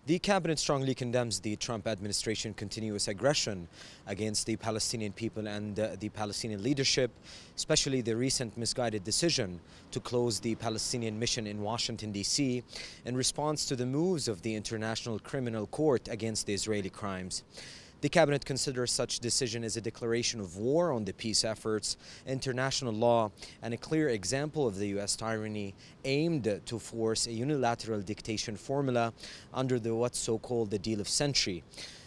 The cabinet strongly condemns the Trump administration's continuous aggression against the Palestinian people and the Palestinian leadership, especially the recent misguided decision to close the Palestinian mission in Washington, D.C., in response to the moves of the International Criminal Court against the Israeli crimes. The cabinet considers such decision as a declaration of war on the peace efforts, international law, and a clear example of the U.S. tyranny aimed to force a unilateral dictation formula under the what's so-called the deal of century,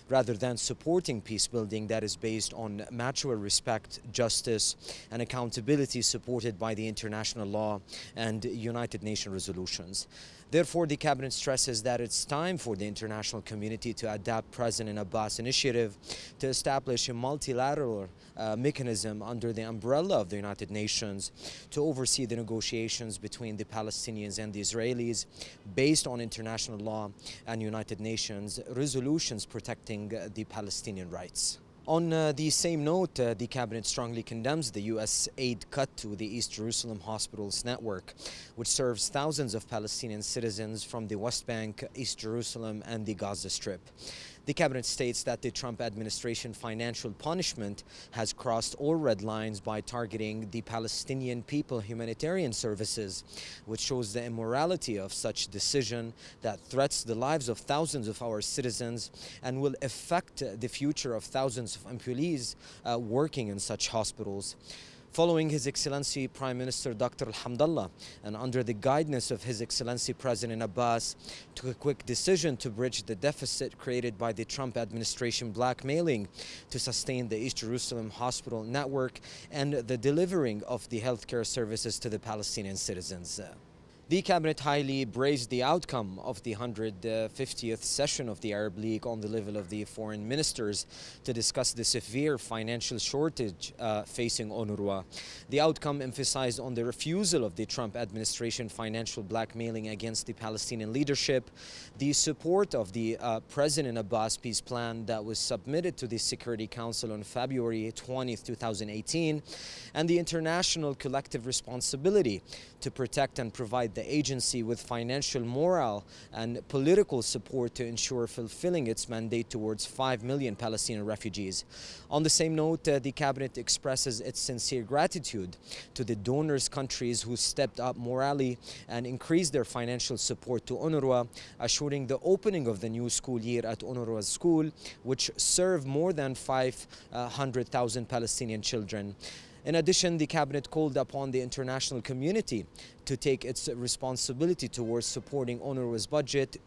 rather than supporting peace building that is based on mutual respect, justice, and accountability supported by the international law and United Nations resolutions. Therefore, the cabinet stresses that it's time for the international community to adapt President Abbas' initiative to establish a multilateral mechanism under the umbrella of the United Nations to oversee the negotiations between the Palestinians and the Israelis based on international law and United Nations resolutions protecting the Palestinian rights. On the same note, the cabinet strongly condemns the U.S. aid cut to the East Jerusalem Hospitals network, which serves thousands of Palestinian citizens from the West Bank, East Jerusalem, and the Gaza Strip. The cabinet states that the Trump administration financial punishment has crossed all red lines by targeting the Palestinian people humanitarian services, which shows the immorality of such decision that threats the lives of thousands of our citizens and will affect the future of thousands of employees working in such hospitals. Following His Excellency Prime Minister Dr. Alhamdulillah and under the guidance of His Excellency President Abbas, took a quick decision to bridge the deficit created by the Trump administration blackmailing to sustain the East Jerusalem Hospital network and the delivering of the healthcare services to the Palestinian citizens. The cabinet highly praised the outcome of the 150th session of the Arab League on the level of the foreign ministers to discuss the severe financial shortage facing UNRWA. The outcome emphasized on the refusal of the Trump administration financial blackmailing against the Palestinian leadership, the support of the President Abbas peace plan that was submitted to the Security Council on February 20, 2018, and the international collective responsibility to protect and provide the agency with financial, moral, and political support to ensure fulfilling its mandate towards 5 million Palestinian refugees. On the same note, the cabinet expresses its sincere gratitude to the donors countries who stepped up morally and increased their financial support to UNRWA, assuring the opening of the new school year at UNRWA's school, which served more than 500,000 Palestinian children. In addition, the cabinet called upon the international community to take its responsibility towards supporting UNRWA's budget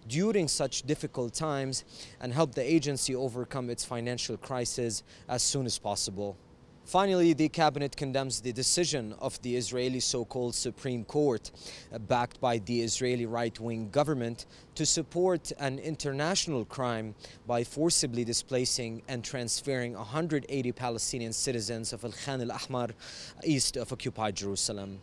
during such difficult times and help the agency overcome its financial crisis as soon as possible. Finally, the cabinet condemns the decision of the Israeli so-called Supreme Court, backed by the Israeli right-wing government, to support an international crime by forcibly displacing and transferring 180 Palestinian citizens of Al-Khan al-Ahmar east of occupied Jerusalem.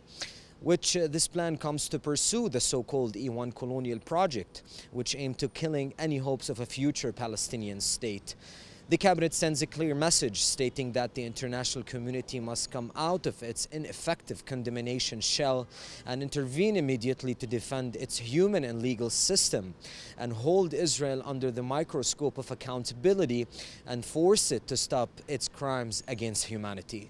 This plan comes to pursue the so-called E1 colonial project, which aimed to killing any hopes of a future Palestinian state. The cabinet sends a clear message stating that the international community must come out of its ineffective condemnation shell and intervene immediately to defend its human and legal system and hold Israel under the microscope of accountability and force it to stop its crimes against humanity.